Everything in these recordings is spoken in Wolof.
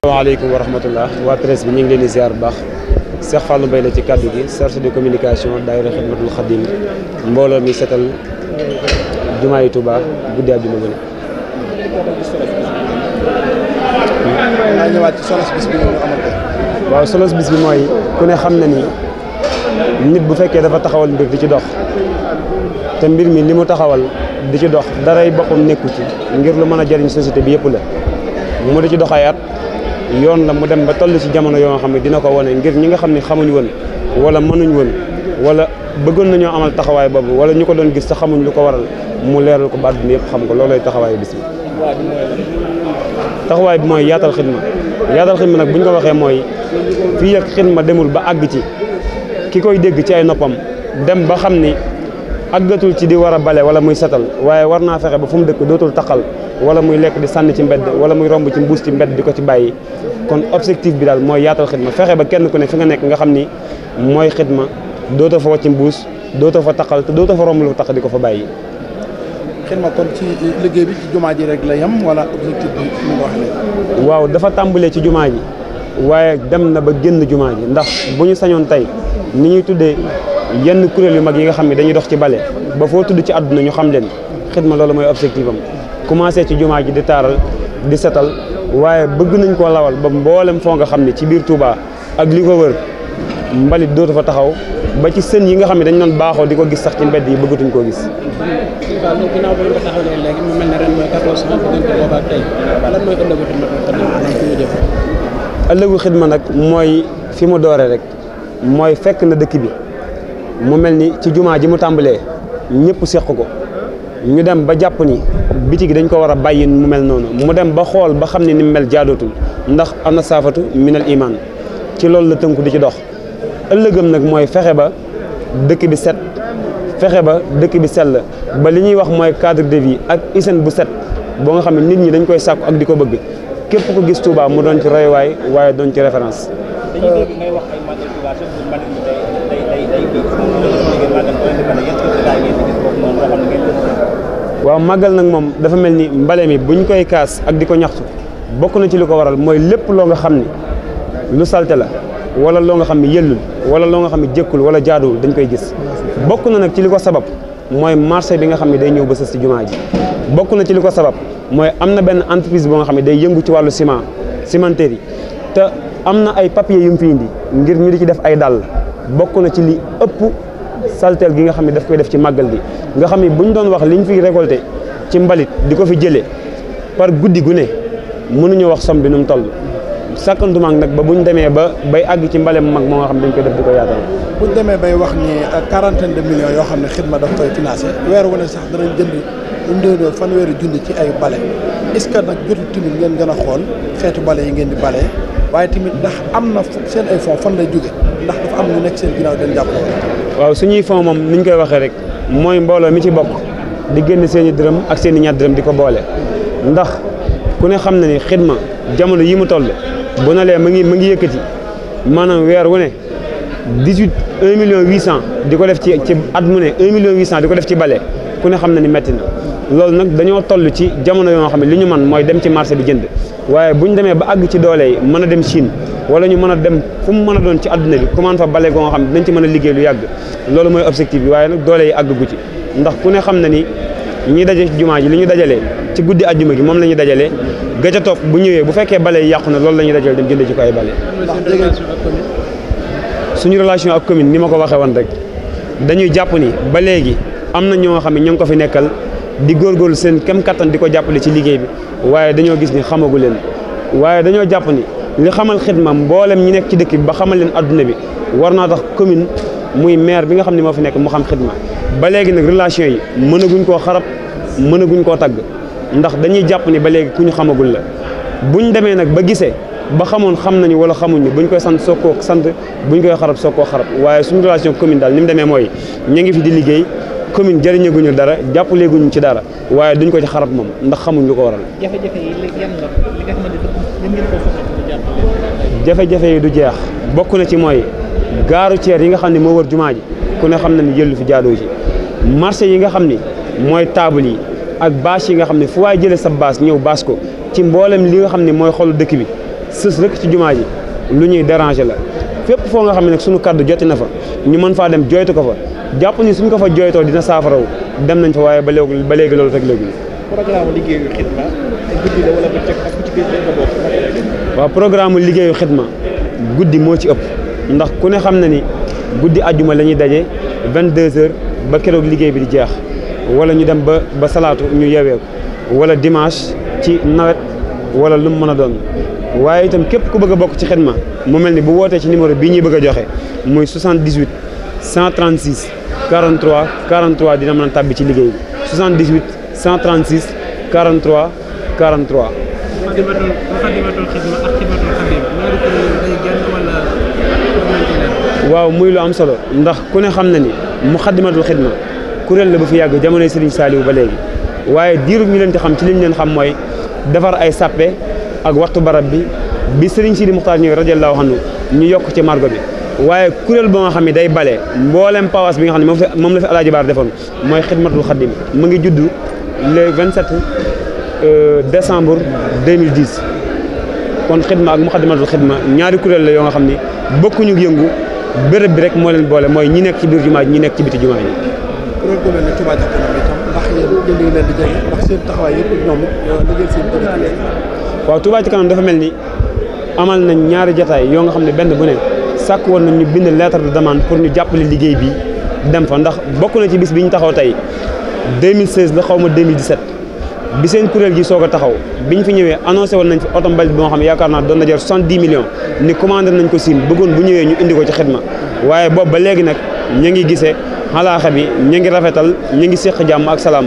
asalaamaaleykum wa rahmatullah waa presse bi ñu ngi leen di ziar bu baax Cheikh Fallou Mbaye la ci kaddu gi chargé de communication daayira Xidmatul Xadim mbooloo mi setal jumaa yi Touba guddi àjjuma bu ne. maa ñëwaat ci solos bis bi ñu amal tey. waaw solos bis bi mooy ku ne xam na ni nit bu fekkee dafa taxawal mbir di ci dox te mbir mi li mu taxawal di ci dox daray boppam nekku ci ngir lu mën a jëriñ société bi yëpp la mu di ci dox ay at yoon la mu dem ba toll ci jamono yoo xam ne dina ko wane ngir ñi nga xam ne xamuñ woon wala mënuñ woon wala bëggoon nañoo amal taxawaay boobu wala ñu ko doon gis te xamuñ lu ko waral mu leeral ko ba àdduna yëpp xam ko loolooy taxawaayu bis bi. taxawaay bi mooy yaatal xidma nag bu ñu ko waxee mooy fii ak xidma demul ba àgg ci ki koy dégg ci ay noppam dem ba xam ni àggatul ci di war a bale wala muy setal waaye war naa fexe ba fu mu dëkk dootul taqal wala muy lekk di sànni ci mbedd wala muy romb ci mbuus ci mbedd di ko ci bàyyi. kon objectif bi daal mooy yaatal xidma fexe ba kenn ku ne fi nga nekk nga xam ni mooy xidma dootoo fa wàcc mbuus dootoo fa taqal te dootoo fa romb lu taq di ko fa bàyyi. xidma kon ci liggéey bi ci jumaa ji rek la yem wala objectif bi mu nga wax léegi. waaw dafa tàmbalee ci jumaa ji waaye dem na ba génn jumaa ji ndax bu ñu sañoon tey ni ñuy tuddee yenn kuréel yu mag yi nga xam ne dañuy dox ci bale ba foo tudd ci àdduna ñu xam leen xidma loolu mooy objectif am commencé ci jumaa ji di taaral di setal waaye bëgg nañ koo lawal ba mboolem foo nga xam ne ci biir Touba ak li ko wër mbalit dootu fa taxaw ba ci sën yi nga xam ne dañ doon baaxoo di ko gis sax ci mbedd yi bëggatuñ koo gis. waaw loolu ginnaaw ba ñu ko taxawalee léegi mu mel ne ren mooy 14 ans diggante booba ak tey lan mooy ëllëgu xidma nag mooy fi mu doore rek mooy fekk na dëkk bi mu mel ni ci jumaa ji mu tàmbalee ñëpp seq ko ñu dem ba jàpp ni biti gi dañ ko war a bàyyi mu mel noonu mu dem ba xool ba xam ne ni mu mel jaadootul ndax am na saafatu minal iman ci loolu la tënku di ci dox ëllëgam nag mooy fexe ba dëkk bi set fexe ba dëkk bi sell ba li ñuy wax mooy cadre de vie ak hygiène bu set boo nga xam ne nit ñi dañ koy sàkku ak di ko bëgg képp ko gis Touba mu doon ci royuwaay waaye doon ci référence. dañuy dégg ngay wax ay màggal Touba chaque jour màggal bi waaw màggal nag moom dafa mel ni mbale mi buñ koy kaas ak di ko ñaxtu bokk na ci li ko waral mooy lépp loo nga xam ni lu salte la wala loo nga xam ne yëllul wala loo nga xam ne jëkkul wala jaaduwul dañ koy gis bokk na nag ci li ko sabab mooy marché bi nga xam ne day ñëw ba sës ci jumaa ji bokk na ci li ko sabab mooy am na benn entreprise boo nga xam ne day yëngu ci wàllu ciment cimenterie te am na ay papier yu mu fi indi ngir ñu di ci def ay dàll bokk na ci li ëpp salteel gi nga xam ne daf koy def ci màggal gi nga xam ne bu ñu doon wax liñ fiy récolté ci mbalit di ko fi jëlee par guddi gu ne mënuñu wax somme bi nu mu toll sàkkantumaak nag ba buñ demee ba bay àgg ci mbale mu mag moo nga xam ne dañ koy def di ko yaatal. buñ demee bay wax ni quarantaine de millions yoo xam ne xidma daf koy financé weer wu ne sax danañ jënd luñ doon fanweeri junni ci ay bale est-ce que nag jotul tamit ngeen gën a xool xeetu bale yi ngeen di bale waaye tamit ndax am na seen ay fonds fan lay jóge ndax dafa am ñu nekk seen ginnaaw den jàppale. waaw suñuy fonds moom niñ koy waxee rek mooy mbooloo mi ci bokk di génn seen i dërëm ak seen i ñaar dërëm di ko boole ndax ku ne xam na ni xidma jamono yi mu toll bu na lee ma ngi yëkkati maanaam weer wu ne 1 million 800 di ko def ci at mu ne 1 million 800 di ko def ci bale ku ne xam na ni metti na loolu nag dañoo toll ci jamono yoo xam ne li ñu man mooy dem ci marché bi jënd waaye bu ñu demee ba àgg ci doole yi mën a dem Chine wala ñu mën a dem fu mu mën a doon ci adduna bi commande fa bale goo nga xam ne dinañ ci mën a liggéey lu yàgg loolu mooy objectif bi waaye nag doole yi àgg gu ci ndax ku ne xam na ni ñi daje ci jumaa ji li ñu dajalee ci guddi àjjuma gi moom la ñu dajalee ga ca topp bu ñëwee bu fekkee bale yi yàqu na loolu la ñuy dajalee dem jënd ci ko ay bale suñu relation ak commune ni ma ko waxee woon rek dañuy jàpp ni ba léegi am na ñoo xam ne ñoo ngi ko fi nekkal di góorgóorlu seen kem kattan di ko jàppale ci liggéey bi waaye dañoo gis ni xamagu leen waaye dañoo jàpp ni li xamal xidma mboolem ñi nekk ci dëkk bi ba xamal leen adduna bi war naa tax commune muy maire bi nga xam ne moo fi nekk mu xam xidma ba léegi nag relation yi mënaguñ koo xarab mënaguñ koo tagg ndax dañuy jàpp ni ba léegi ku ñu xamagul la buñ demee nag ba gisee ba xamoon xam nañu wala xamuñu buñ koy sant soog koo sant buñ koy xarab soog koo xarab waaye suñu relation commune daal ni mu demee mooy ñu ngi fi di liggéey commune jëriñaguñu dara jàppaleeguñu ci dara waaye duñ ko ci xarab moom ndax xamuñ lu ko waral. jafe-jafe yi léegi yan la li nga xamante ne ngeen ko fexe jafe-jafe yi du jeex bokk na ci mooy gaaru ceer yi nga xam ne moo wër jumaa ji ku ne xam na ni jëllu fi jaadoo ci marché yi nga xam ni mooy table yi ak bâche yi nga xam ne fu waay jëlee sa bâche ñëw bâche ko ci mboolem li nga xam ne mooy xolu dëkk bi sës rek ci jumaa ji lu ñuy déranger la fépp foo nga xam ne nag suñu kaddu joti na fa ñu mën faa dem jooytu ko fa jàpp ni suñ ko fa jooytoo dina saafaraw dem nañ fa waaye ba léegi loolu rek léegi. programme liggéeyu xidma guddi la wala bëccëg ak ci biir dañ ko bokk. waaw programme liggéeyu xidma guddi moo ci ëpp ndax ku ne xam na ni guddi àjjuma la ñuy daje 22h ba keroog liggéey bi di jeex wala ñu dem ba salaatu ñu yeewee ko wala dimanche ci nawet wala lu mu mën a doon waaye itam képp ku bëgg a bokk ci xidma mu mel ni bu wootee ci numéro bii ñuy bëgg a joxe muy 78 136 43 43 dina mën a tàbbi ci liggéey bi 78 136 43 43. Muxaddamatul Xidma ak Xidmatul Xadim ñaari kuréel yi day genn wala waaw muy lu am solo ndax ku ne xam na ni Muxaddamatul Xidma kuréel la bu fi yàgg jamonoy Serigne Saliou ba léegi waaye diiru ñu leen di xam ci liñ leen xam mooy defar ay sàppe ak waxtu barab bi Serigne Sidi Muxtaar ñëw radiyallahu anhu ñu yokk ci margo bi waaye kuréel boo nga xam ne day bale mboolem pawas bi nga xam ne moom la fi Alaaji Baar defoon mooy Xidmatul Xadim mu ngi judd le 27 décembre 2010 kon xidma ak Muxaddamatul Xidma ñaari kuréel la yoo nga xam ni bokkuñu yëngu béréb bi rek moo leen boole mooy ñi nekk ci biir jumaa ji ñi nekk ci biti jumaa yi. kuréel gu mel ne Touba ca kanam itam ndax yéen ñu ngi leen di jege ndax seen taxawaay yëpp ñoom liggéey seen bëgg. waaw Touba ca kanam dafa mel ni amal nañ ñaari jataay yoo nga xam ne benn bu ne sàkk woon nañ ñu bind lettre de demande pour ñu jàppale liggéey bi dem fa ndax bokk na ci bis bi ñu taxaw tey 2016 la xaw ma 2017 bi seen kuréel gi soog a taxaw bi ñu fi ñëwee annoncé woon nañ fi oto mbalit bi nga xam ne yaakaar naa doon na jar 70 millions ni commandé nañ ko siin bëggoon bu ñëwee ñu indi ko ci xidma waaye boobu ba léegi nag ñu ngi gisee xalaaxa bi ñu ngi rafetal ñu ngi séq jàmm ak salaam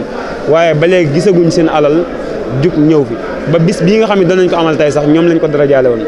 waaye ba léegi gisaguñ seen alal jug ñëw fi ba bis bii nga xam ne danañ ko amal tey sax ñoom lañ ko dara jaale woon